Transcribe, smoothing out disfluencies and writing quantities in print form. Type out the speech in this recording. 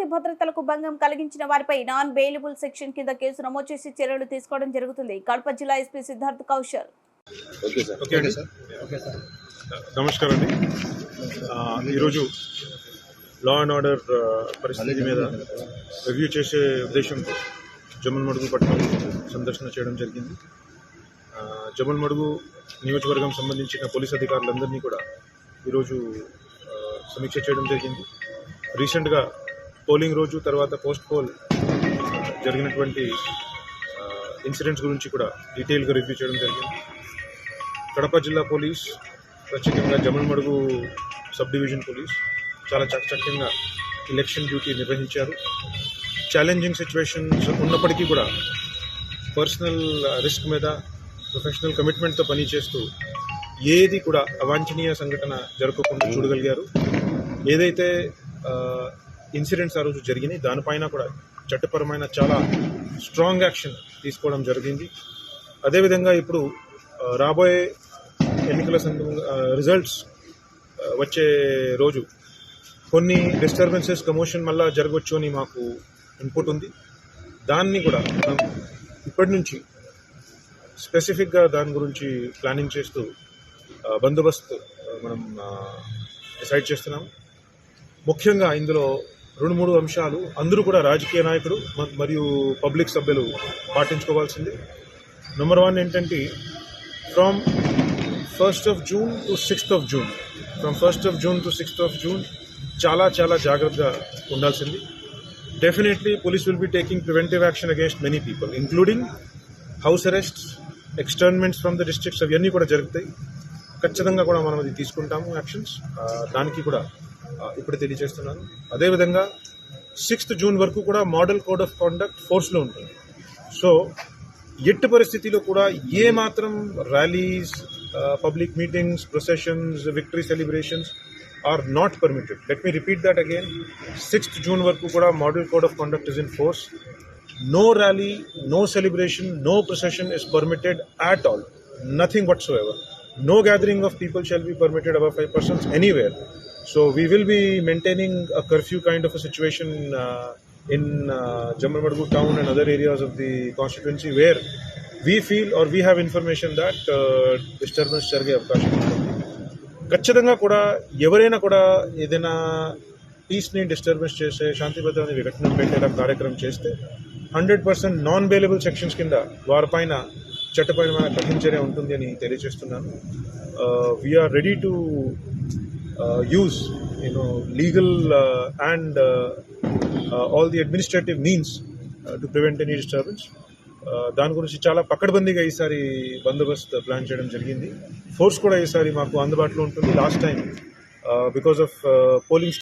శాంతి భద్రతలకు భంగం కలిగించిన వారిపై నాన్ బెయిలబుల్ సెక్షన్ కింద కేసు నమోదు చేసి చర్యలు తీసుకోవడం జరుగుతుంది. కడప జిల్లా ఎస్పీ సిద్ధార్థ్ కౌశల్. నమస్కారం అండి. ఈరోజు లా అండ్ ఆర్డర్ పరిస్థితి మీద రివ్యూ చేసే ఉద్దేశంతో జమ్మలమడుగు పట్టణం సందర్శన చేయడం జరిగింది. జమ్మలమడుగు నియోజకవర్గం సంబంధించిన పోలీస్ అధికారులందరినీ కూడా ఈరోజు సమీక్ష చేయడం జరిగింది. రీసెంట్గా పోలింగ్ రోజు తర్వాత పోస్ట్ పోల్ జరిగినటువంటి ఇన్సిడెంట్స్ గురించి కూడా డీటెయిల్గా రివ్యూ చేయడం జరిగింది. కడప జిల్లా పోలీస్, ప్రత్యేకంగా జమ్మలమడుగు సబ్ డివిజన్ పోలీస్ చాలా చక్కచక్యంగా ఎలక్షన్ డ్యూటీ నిర్వహించారు. ఛాలెంజింగ్ సిచ్యువేషన్స్ ఉన్నప్పటికీ కూడా పర్సనల్ రిస్క్ మీద ప్రొఫెషనల్ కమిట్మెంట్తో పనిచేస్తూ ఏది కూడా అవాంఛనీయ సంఘటన జరగకుండా చూడగలిగారు. ఏదైతే ఇన్సిడెంట్స్ ఆ రోజు జరిగినాయి దానిపైన కూడా చట్టపరమైన చాలా స్ట్రాంగ్ యాక్షన్ తీసుకోవడం జరిగింది. అదేవిధంగా ఇప్పుడు రాబోయే ఎన్నికల రిజల్ట్స్ వచ్చే రోజు కొన్ని డిస్టర్బెన్సెస్ కమోషన్ మళ్ళా జరగవచ్చు అని మాకు ఇన్పుట్ ఉంది. దాన్ని కూడా మనం ఇప్పటి నుంచి స్పెసిఫిక్గా దాని గురించి ప్లానింగ్ చేస్తూ బందోబస్తు మనం డిసైడ్ చేస్తున్నాం. ముఖ్యంగా ఇందులో 2-3 అంశాలు అందరూ కూడా రాజకీయ నాయకులు మరియు పబ్లిక్ సభ్యులు పాటించుకోవాల్సింది. నెంబర్ 1 ఏంటంటే from 1st of June to 6th of June, from 1st of June to 6th of June చాలా జాగ్రత్తగా ఉండాల్సింది. Definitely police will be taking preventive action against many people, including house arrests, ఎక్స్టర్న్మెంట్స్ from the districts, అవన్నీ కూడా జరుగుతాయి. ఖచ్చితంగా కూడా మనం అది తీసుకుంటాము యాక్షన్స్. దానికి కూడా ఇప్పుడు తెలియజేస్తున్నాను. అదేవిధంగా 6th June వరకు కూడా మోడల్ కోడ్ ఆఫ్ కాండక్ట్ ఫోర్స్లో ఉంటుంది. సో ఎట్టి పరిస్థితిలో కూడా ఏ మాత్రం rallies, public meetings, processions, victory celebrations are not permitted. Let me repeat that again. 6th June వరకు కూడా model code of conduct is in force. No rally, no celebration, no procession is permitted at all. Nothing whatsoever. No gathering of people shall be permitted above 5 persons anywhere. So we will be maintaining a curfew kind of a situation in Jammalmadu town and other areas of the constituency where we feel or we have information that disturbance జరిగే అవకాశం ఉంది. ఖచ్చితంగా కూడా ఎవరైనా కూడా ఏదైనా పీస్ని disturbance చేసే, శాంతి భద్రతని విఘటన పెట్టేలా కార్యక్రమం చేస్తే 100% నాన్ బెయిలబుల్ సెక్షన్స్ కింద వారిపైన చట్టపరమైన కఠిన చర్య ఉంటుంది అని తెలియజేస్తున్నాను. We are ready to use legal and all the administrative means to prevent any disturbance. దాని గురించి చాలా పకడ్బందీగా ఈసారి బందోబస్తు ప్లాన్ చేయడం జరిగింది. ఫోర్స్ కూడా ఈసారి మాకు అందుబాటులో ఉంటుంది. Last time because of polling